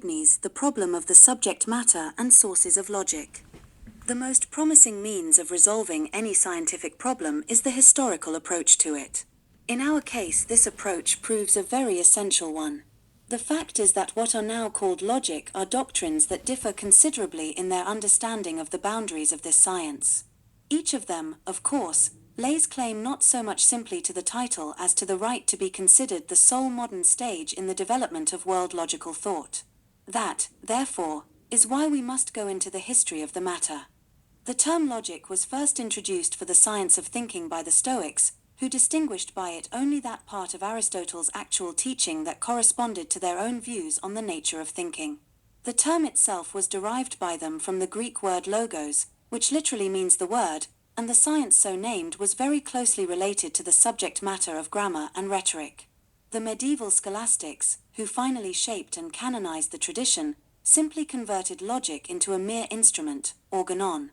Leibniz the problem of the subject matter and sources of logic. The most promising means of resolving any scientific problem is the historical approach to it. In our case, this approach proves a very essential one. The fact is that what are now called logic are doctrines that differ considerably in their understanding of the boundaries of this science. Each of them, of course, lays claim not so much simply to the title as to the right to be considered the sole modern stage in the development of world logical thought. That, therefore, is why we must go into the history of the matter. The term logic was first introduced for the science of thinking by the Stoics, who distinguished by it only that part of Aristotle's actual teaching that corresponded to their own views on the nature of thinking. The term itself was derived by them from the Greek word logos, which literally means the word, and the science so named was very closely related to the subject matter of grammar and rhetoric. The medieval scholastics, who finally shaped and canonized the tradition, simply converted logic into a mere instrument, organon,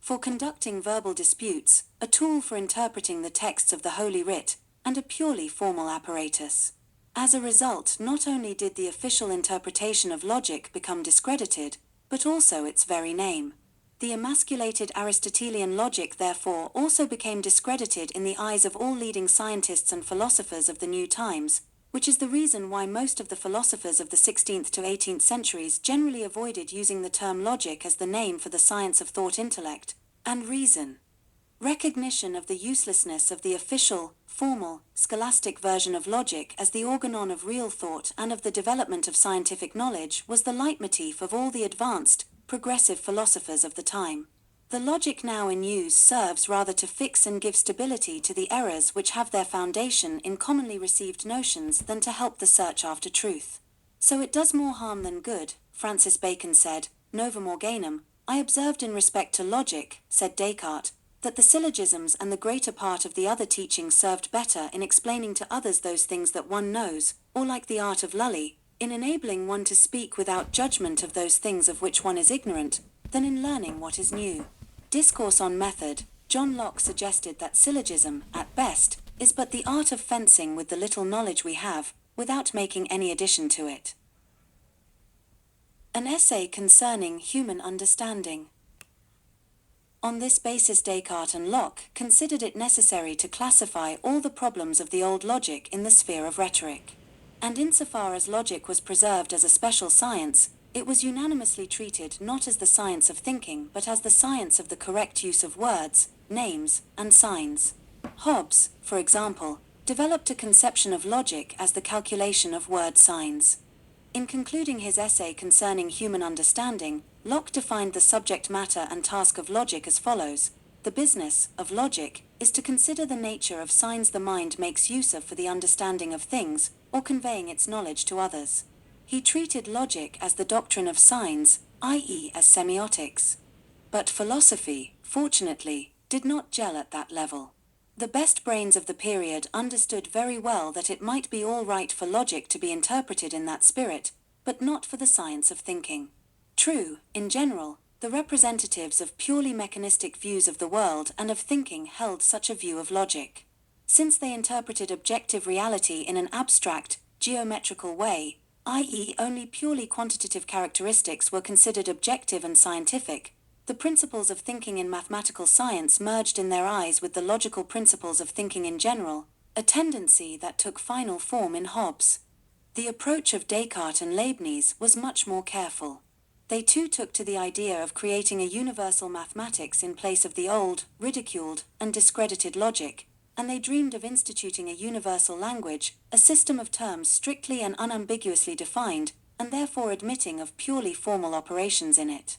for conducting verbal disputes, a tool for interpreting the texts of the Holy Writ, and a purely formal apparatus. As a result, not only did the official interpretation of logic become discredited, but also its very name. The emasculated Aristotelian logic therefore also became discredited in the eyes of all leading scientists and philosophers of the new times, which is the reason why most of the philosophers of the 16th to 18th centuries generally avoided using the term logic as the name for the science of thought, intellect, and reason. Recognition of the uselessness of the official, formal, scholastic version of logic as the organon of real thought and of the development of scientific knowledge was the leitmotif of all the advanced, progressive philosophers of the time. The logic now in use serves rather to fix and give stability to the errors which have their foundation in commonly received notions than to help the search after truth. So it does more harm than good, Francis Bacon said, Novum Organum. I observed in respect to logic, said Descartes, that the syllogisms and the greater part of the other teachings served better in explaining to others those things that one knows, or like the art of Lully, in enabling one to speak without judgment of those things of which one is ignorant, than in learning what is new. Discourse on Method. John Locke suggested that syllogism, at best, is but the art of fencing with the little knowledge we have, without making any addition to it. An essay concerning human understanding. On this basis, Descartes and Locke considered it necessary to classify all the problems of the old logic in the sphere of rhetoric. And insofar as logic was preserved as a special science, it was unanimously treated not as the science of thinking but as the science of the correct use of words, names, and signs. Hobbes, for example, developed a conception of logic as the calculation of word signs. In concluding his essay concerning human understanding, Locke defined the subject matter and task of logic as follows: the business of logic is to consider the nature of signs the mind makes use of for the understanding of things, or conveying its knowledge to others. He treated logic as the doctrine of signs, i.e. as semiotics. But philosophy, fortunately, did not gel at that level. The best brains of the period understood very well that it might be all right for logic to be interpreted in that spirit, but not for the science of thinking. True, in general, the representatives of purely mechanistic views of the world and of thinking held such a view of logic. Since they interpreted objective reality in an abstract, geometrical way, i.e. only purely quantitative characteristics were considered objective and scientific, the principles of thinking in mathematical science merged in their eyes with the logical principles of thinking in general, a tendency that took final form in Hobbes. The approach of Descartes and Leibniz was much more careful. They too took to the idea of creating a universal mathematics in place of the old, ridiculed, and discredited logic, and they dreamed of instituting a universal language, a system of terms strictly and unambiguously defined, and therefore admitting of purely formal operations in it.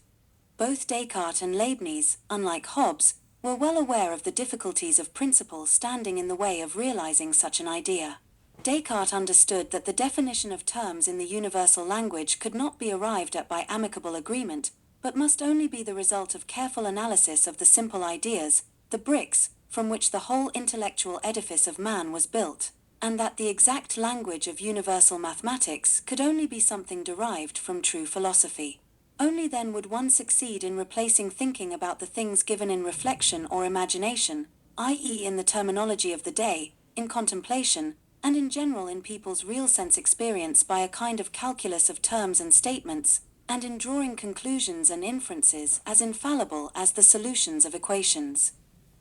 Both Descartes and Leibniz, unlike Hobbes, were well aware of the difficulties of principle standing in the way of realizing such an idea. Descartes understood that the definition of terms in the universal language could not be arrived at by amicable agreement, but must only be the result of careful analysis of the simple ideas, the bricks, from which the whole intellectual edifice of man was built, and that the exact language of universal mathematics could only be something derived from true philosophy. Only then would one succeed in replacing thinking about the things given in reflection or imagination, i.e. in the terminology of the day, in contemplation, and in general in people's real sense experience by a kind of calculus of terms and statements, and in drawing conclusions and inferences as infallible as the solutions of equations.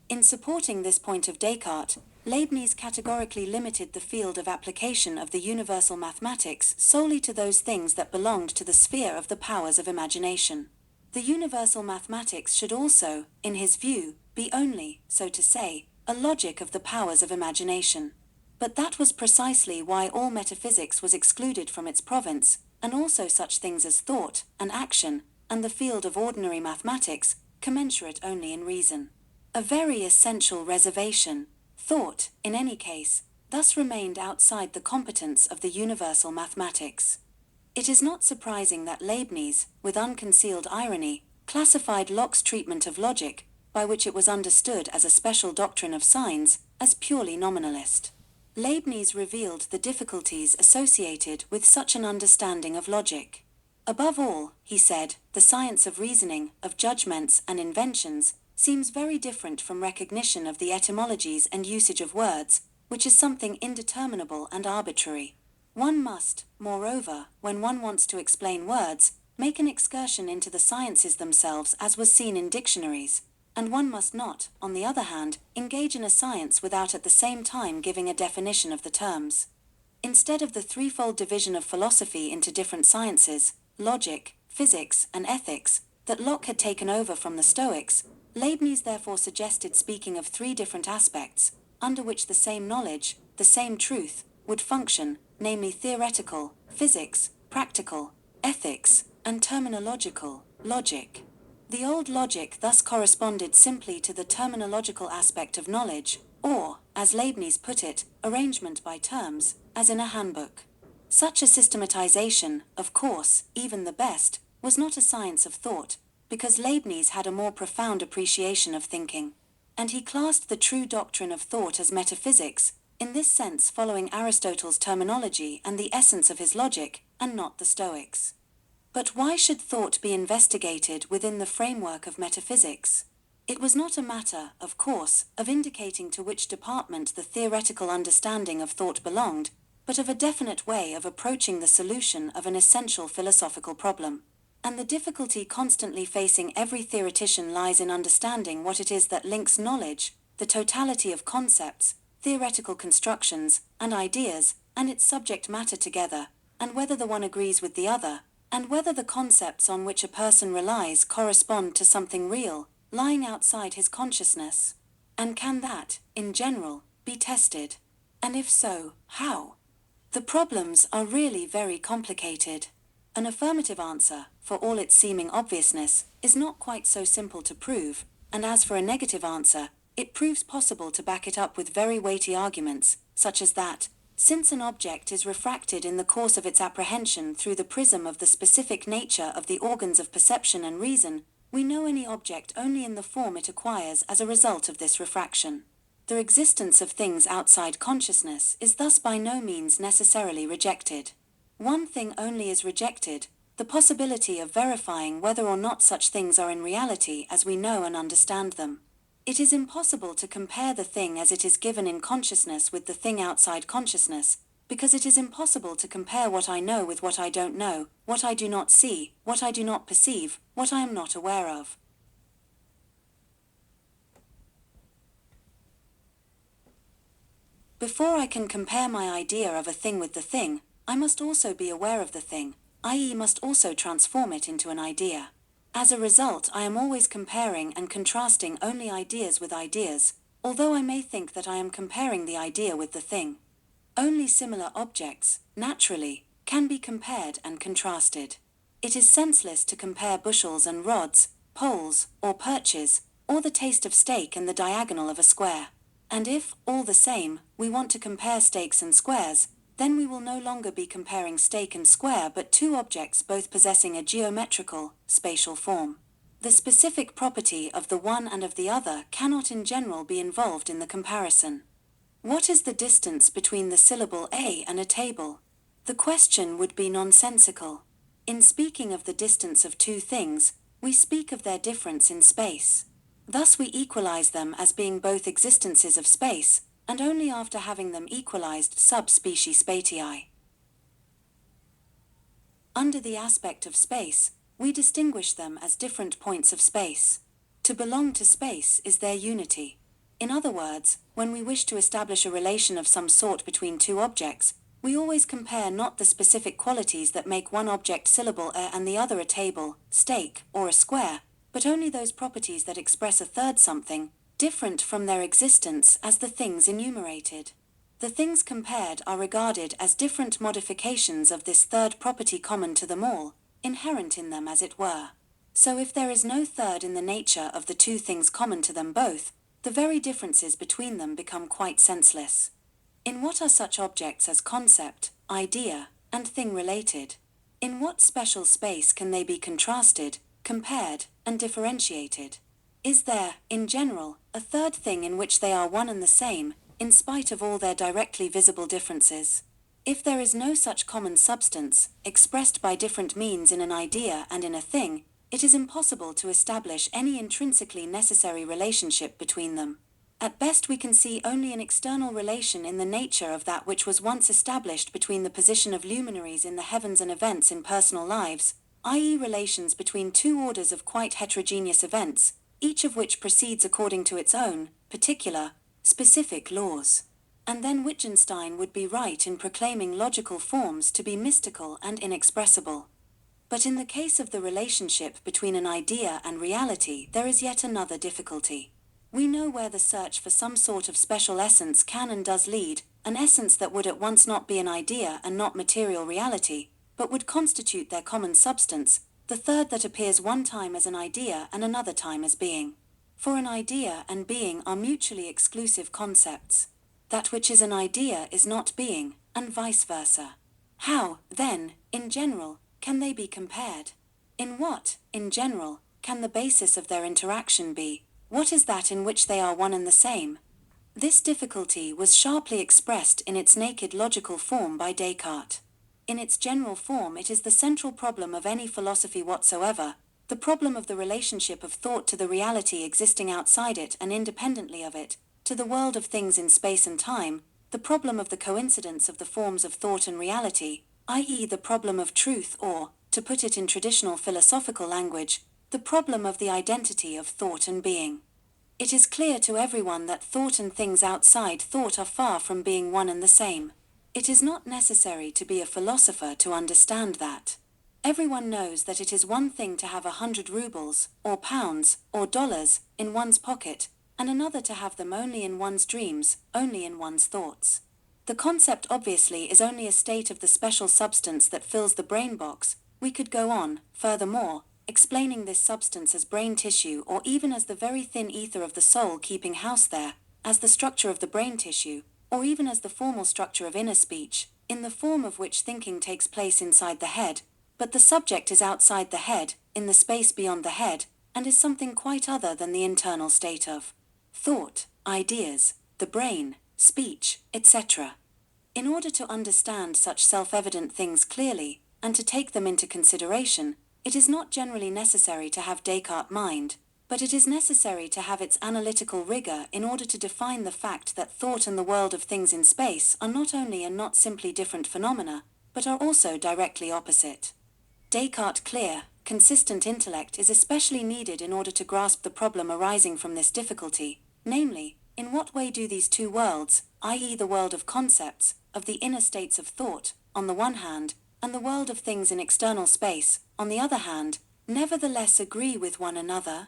In supporting this point of Descartes, Leibniz categorically limited the field of application of the universal mathematics solely to those things that belonged to the sphere of the powers of imagination. The universal mathematics should also, in his view, be only, so to say, a logic of the powers of imagination. But that was precisely why all metaphysics was excluded from its province, and also such things as thought and action, and the field of ordinary mathematics, commensurate only in reason. A very essential reservation, thought, in any case, thus remained outside the competence of the universal mathematics. It is not surprising that Leibniz, with unconcealed irony, classified Locke's treatment of logic, by which it was understood as a special doctrine of signs, as purely nominalist. Leibniz revealed the difficulties associated with such an understanding of logic. Above all, he said, the science of reasoning, of judgments and inventions, seems very different from recognition of the etymologies and usage of words, which is something indeterminable and arbitrary. One must, moreover, when one wants to explain words, make an excursion into the sciences themselves as was seen in dictionaries, and one must not, on the other hand, engage in a science without at the same time giving a definition of the terms. Instead of the threefold division of philosophy into different sciences, logic, physics, and ethics, that Locke had taken over from the Stoics, Leibniz therefore suggested speaking of three different aspects, under which the same knowledge, the same truth, would function, namely theoretical, physics, practical, ethics, and terminological, logic. The old logic thus corresponded simply to the terminological aspect of knowledge, or, as Leibniz put it, arrangement by terms, as in a handbook. Such a systematization, of course, even the best, was not a science of thought, because Leibniz had a more profound appreciation of thinking, and he classed the true doctrine of thought as metaphysics, in this sense following Aristotle's terminology and the essence of his logic, and not the Stoics. But why should thought be investigated within the framework of metaphysics? It was not a matter, of course, of indicating to which department the theoretical understanding of thought belonged, but of a definite way of approaching the solution of an essential philosophical problem. And the difficulty constantly facing every theoretician lies in understanding what it is that links knowledge, the totality of concepts, theoretical constructions, and ideas, and its subject matter together, and whether the one agrees with the other, and whether the concepts on which a person relies correspond to something real, lying outside his consciousness. And can that, in general, be tested? And if so, how? The problems are really very complicated. An affirmative answer, for all its seeming obviousness, is not quite so simple to prove, and as for a negative answer, it proves possible to back it up with very weighty arguments, such as that, since an object is refracted in the course of its apprehension through the prism of the specific nature of the organs of perception and reason, we know any object only in the form it acquires as a result of this refraction. The existence of things outside consciousness is thus by no means necessarily rejected. One thing only is rejected, the possibility of verifying whether or not such things are in reality as we know and understand them. It is impossible to compare the thing as it is given in consciousness with the thing outside consciousness, because it is impossible to compare what I know with what I don't know, what I do not see, what I do not perceive, what I am not aware of. Before I can compare my idea of a thing with the thing, I must also be aware of the thing, i.e. must also transform it into an idea. As a result, I am always comparing and contrasting only ideas with ideas, although I may think that I am comparing the idea with the thing. Only similar objects, naturally, can be compared and contrasted. It is senseless to compare bushels and rods, poles, or perches, or the taste of steak and the diagonal of a square. And if, all the same, we want to compare steaks and squares, then we will no longer be comparing steak and square but two objects both possessing a geometrical, spatial form. The specific property of the one and of the other cannot in general be involved in the comparison. What is the distance between the syllable a and a table? The question would be nonsensical. In speaking of the distance of two things, we speak of their difference in space. Thus we equalize them as being both existences of space, and only after having them equalized sub specie spatii. Under the aspect of space, we distinguish them as different points of space. To belong to space is their unity. In other words, when we wish to establish a relation of some sort between two objects, we always compare not the specific qualities that make one object syllable a and the other a table, steak, or a square, but only those properties that express a third something, different from their existence as the things enumerated. The things compared are regarded as different modifications of this third property common to them all, inherent in them as it were. So if there is no third in the nature of the two things common to them both, the very differences between them become quite senseless. In what are such objects as concept, idea, and thing related? In what special space can they be contrasted, compared, and differentiated? Is there, in general, a third thing in which they are one and the same, in spite of all their directly visible differences? If there is no such common substance, expressed by different means in an idea and in a thing, it is impossible to establish any intrinsically necessary relationship between them. At best we can see only an external relation in the nature of that which was once established between the position of luminaries in the heavens and events in personal lives, i.e. relations between two orders of quite heterogeneous events, each of which proceeds according to its own, particular, specific laws. And then Wittgenstein would be right in proclaiming logical forms to be mystical and inexpressible. But in the case of the relationship between an idea and reality, there is yet another difficulty. We know where the search for some sort of special essence can and does lead, an essence that would at once not be an idea and not material reality, but would constitute their common substance, the third that appears one time as an idea and another time as being. For an idea and being are mutually exclusive concepts. That which is an idea is not being, and vice versa. How, then, in general, can they be compared? In what, in general, can the basis of their interaction be? What is that in which they are one and the same? This difficulty was sharply expressed in its naked logical form by Descartes. In its general form it is the central problem of any philosophy whatsoever, the problem of the relationship of thought to the reality existing outside it and independently of it, to the world of things in space and time, the problem of the coincidence of the forms of thought and reality, i.e. the problem of truth or, to put it in traditional philosophical language, the problem of the identity of thought and being. It is clear to everyone that thought and things outside thought are far from being one and the same. It is not necessary to be a philosopher to understand that. Everyone knows that it is one thing to have 100 rubles, or pounds, or dollars, in one's pocket, and another to have them only in one's dreams, only in one's thoughts. The concept obviously is only a state of the special substance that fills the brain box. We could go on, furthermore, explaining this substance as brain tissue or even as the very thin ether of the soul keeping house there, as the structure of the brain tissue, or even as the formal structure of inner speech, in the form of which thinking takes place inside the head, but the subject is outside the head, in the space beyond the head, and is something quite other than the internal state of thought, ideas, the brain, speech, etc. In order to understand such self-evident things clearly, and to take them into consideration, it is not generally necessary to have Descartes' mind, but it is necessary to have its analytical rigor in order to define the fact that thought and the world of things in space are not only and not simply different phenomena, but are also directly opposite. Descartes' clear, consistent intellect is especially needed in order to grasp the problem arising from this difficulty, namely, in what way do these two worlds, i.e. the world of concepts, of the inner states of thought, on the one hand, and the world of things in external space, on the other hand, nevertheless agree with one another?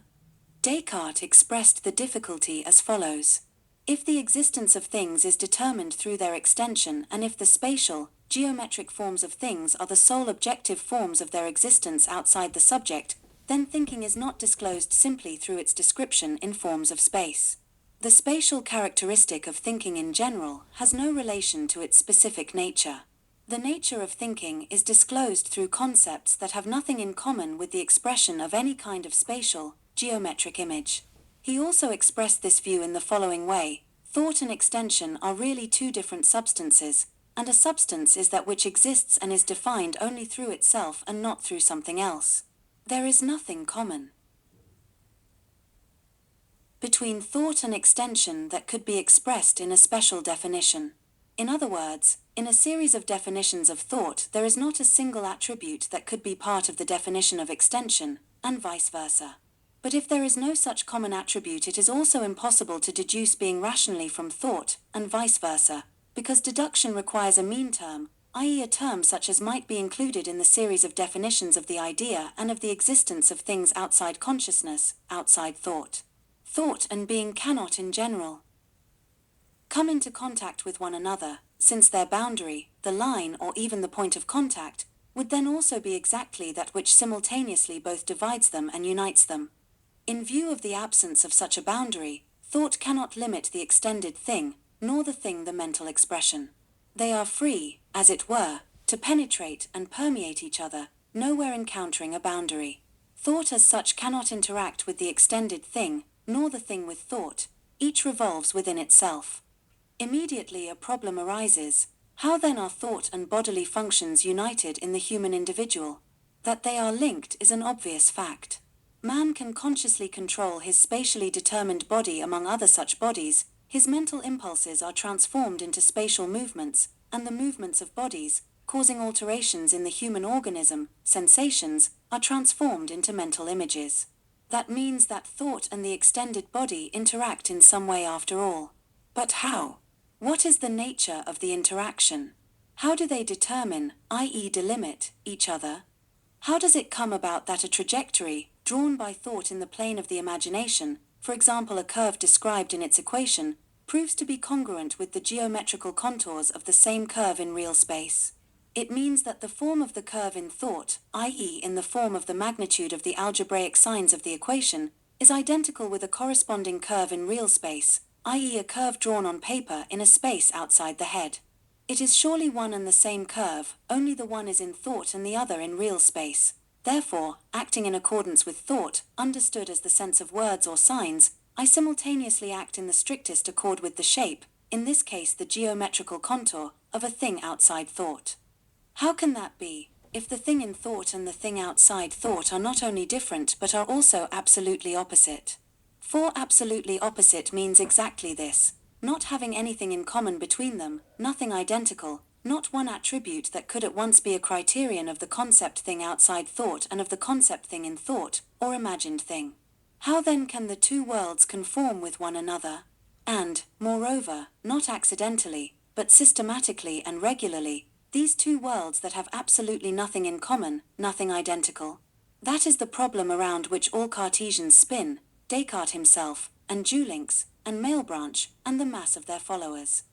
Descartes expressed the difficulty as follows. If the existence of things is determined through their extension and if the spatial, geometric forms of things are the sole objective forms of their existence outside the subject, then thinking is not disclosed simply through its description in forms of space. The spatial characteristic of thinking in general has no relation to its specific nature. The nature of thinking is disclosed through concepts that have nothing in common with the expression of any kind of spatial, geometric image. He also expressed this view in the following way: thought and extension are really two different substances, and a substance is that which exists and is defined only through itself and not through something else. There is nothing common. between thought and extension that could be expressed in a special definition. In other words, in a series of definitions of thought, there is not a single attribute that could be part of the definition of extension, and vice versa. But if there is no such common attribute, it is also impossible to deduce being rationally from thought, and vice versa, because deduction requires a mean term, i.e. a term such as might be included in the series of definitions of the idea and of the existence of things outside consciousness, outside thought. Thought and being cannot in general come into contact with one another, since their boundary, the line or even the point of contact, would then also be exactly that which simultaneously both divides them and unites them. In view of the absence of such a boundary, thought cannot limit the extended thing, nor the thing the mental expression. They are free, as it were, to penetrate and permeate each other, nowhere encountering a boundary. Thought as such cannot interact with the extended thing, nor the thing with thought. Each revolves within itself. Immediately a problem arises: how then are thought and bodily functions united in the human individual? That they are linked is an obvious fact. Man can consciously control his spatially determined body among other such bodies. His mental impulses are transformed into spatial movements, and the movements of bodies, causing alterations in the human organism, sensations, are transformed into mental images. That means that thought and the extended body interact in some way after all. But how? What is the nature of the interaction? How do they determine, i.e. delimit, each other? How does it come about that a trajectory, drawn by thought in the plane of the imagination, for example a curve described in its equation, proves to be congruent with the geometrical contours of the same curve in real space? It means that the form of the curve in thought, i.e. in the form of the magnitude of the algebraic signs of the equation, is identical with a corresponding curve in real space, i.e. a curve drawn on paper in a space outside the head. It is surely one and the same curve, only the one is in thought and the other in real space. Therefore, acting in accordance with thought, understood as the sense of words or signs, I simultaneously act in the strictest accord with the shape, in this case the geometrical contour, of a thing outside thought. How can that be, if the thing in thought and the thing outside thought are not only different but are also absolutely opposite? For absolutely opposite means exactly this: not having anything in common between them, nothing identical, not one attribute that could at once be a criterion of the concept thing outside thought and of the concept thing in thought, or imagined thing. How then can the two worlds conform with one another? And, moreover, not accidentally, but systematically and regularly, these two worlds that have absolutely nothing in common, nothing identical? That is the problem around which all Cartesians spin, Descartes himself, and Dulynx, and Malebranche, and the mass of their followers.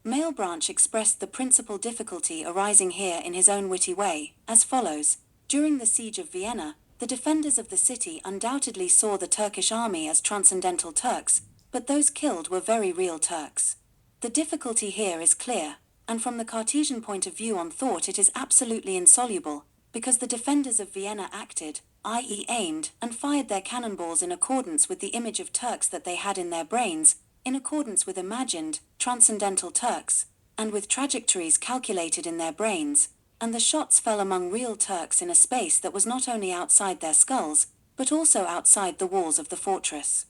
Malebranche expressed the principal difficulty arising here in his own witty way, as follows: during the siege of Vienna, the defenders of the city undoubtedly saw the Turkish army as transcendental Turks, but those killed were very real Turks. The difficulty here is clear, and from the Cartesian point of view on thought it is absolutely insoluble, because the defenders of Vienna acted, i.e. aimed, and fired their cannonballs in accordance with the image of Turks that they had in their brains, in accordance with imagined, transcendental Turks, and with trajectories calculated in their brains, and the shots fell among real Turks in a space that was not only outside their skulls, but also outside the walls of the fortress.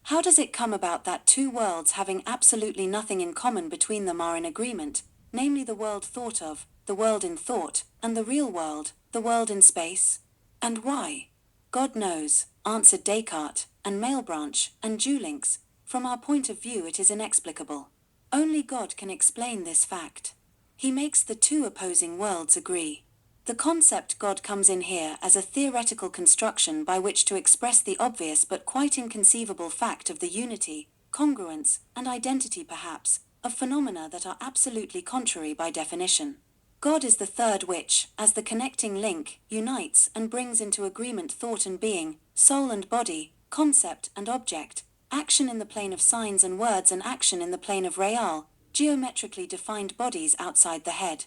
How does it come about that two worlds having absolutely nothing in common between them are in agreement, namely the world thought of, the world in thought, and the real world, the world in space? And why? God knows, answered Descartes, and Malebranche, and Dulynx. From our point of view it is inexplicable. Only God can explain this fact. He makes the two opposing worlds agree. The concept God comes in here as a theoretical construction by which to express the obvious but quite inconceivable fact of the unity, congruence, and identity perhaps, of phenomena that are absolutely contrary by definition. God is the third which, as the connecting link, unites and brings into agreement thought and being, soul and body, concept and object, action in the plane of signs and words and action in the plane of real, geometrically defined bodies outside the head.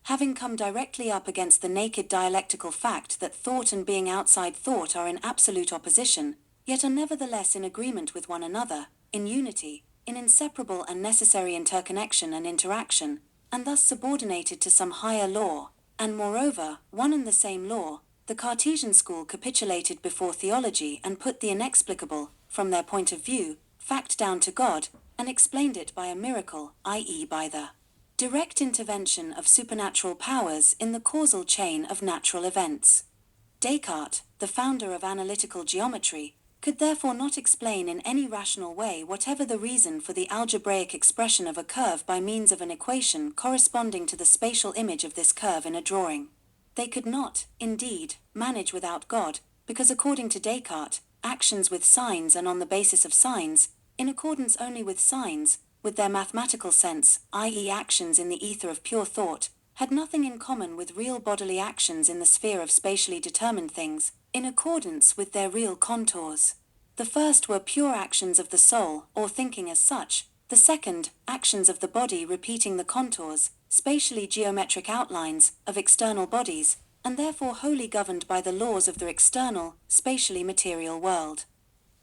Having come directly up against the naked dialectical fact that thought and being outside thought are in absolute opposition, yet are nevertheless in agreement with one another, in unity, in inseparable and necessary interconnection and interaction, and thus subordinated to some higher law, and moreover, one and the same law, the Cartesian school capitulated before theology and put the inexplicable, from their point of view, fact down to God, and explained it by a miracle, i.e. by the direct intervention of supernatural powers in the causal chain of natural events. Descartes, the founder of analytical geometry, could therefore not explain in any rational way whatever the reason for the algebraic expression of a curve by means of an equation corresponding to the spatial image of this curve in a drawing. They could not, indeed, manage without God, because according to Descartes, actions with signs and on the basis of signs, in accordance only with signs, with their mathematical sense, i.e. actions in the ether of pure thought, had nothing in common with real bodily actions in the sphere of spatially determined things, in accordance with their real contours. The first were pure actions of the soul, or thinking as such; the second, actions of the body repeating the contours, spatially geometric outlines, of external bodies, and therefore wholly governed by the laws of the external, spatially material world.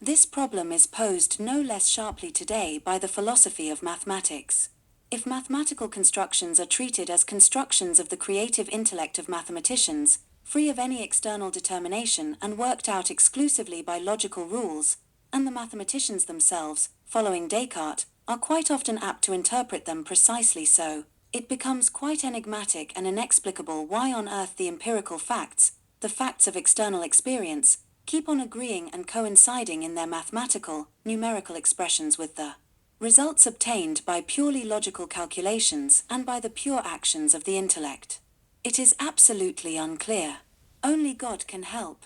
This problem is posed no less sharply today by the philosophy of mathematics. If mathematical constructions are treated as constructions of the creative intellect of mathematicians, free of any external determination and worked out exclusively by logical rules, and the mathematicians themselves, following Descartes, are quite often apt to interpret them precisely so, it becomes quite enigmatic and inexplicable why on earth the empirical facts, the facts of external experience, keep on agreeing and coinciding in their mathematical, numerical expressions with the results obtained by purely logical calculations and by the pure actions of the intellect. It is absolutely unclear. Only God can help.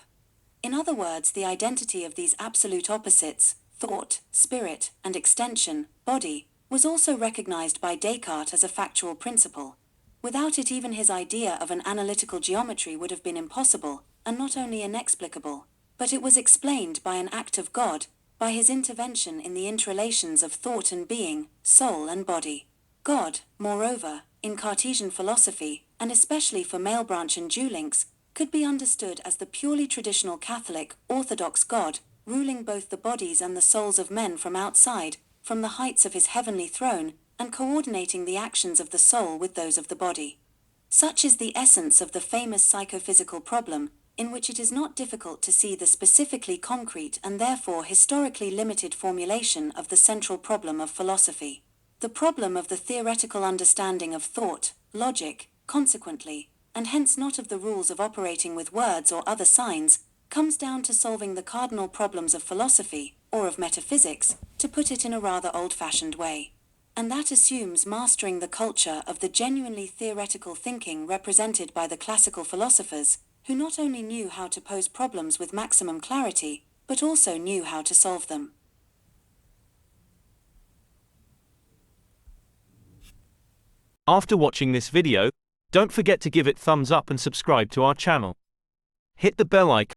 In other words, the identity of these absolute opposites, thought, spirit, and extension, body, was also recognized by Descartes as a factual principle. Without it, even his idea of an analytical geometry would have been impossible, and not only inexplicable, but it was explained by an act of God, by his intervention in the interrelations of thought and being, soul and body. God, moreover, in Cartesian philosophy, and especially for Malebranche and Deulinx, could be understood as the purely traditional Catholic, orthodox God, ruling both the bodies and the souls of men from outside, from the heights of his heavenly throne, and coordinating the actions of the soul with those of the body. Such is the essence of the famous psychophysical problem, in which it is not difficult to see the specifically concrete and therefore historically limited formulation of the central problem of philosophy. The problem of the theoretical understanding of thought, logic, consequently, and hence not of the rules of operating with words or other signs, comes down to solving the cardinal problems of philosophy, or of metaphysics, to put it in a rather old-fashioned way. And that assumes mastering the culture of the genuinely theoretical thinking represented by the classical philosophers, who not only knew how to pose problems with maximum clarity, but also knew how to solve them. After watching this video, don't forget to give it thumbs up and subscribe to our channel. Hit the bell icon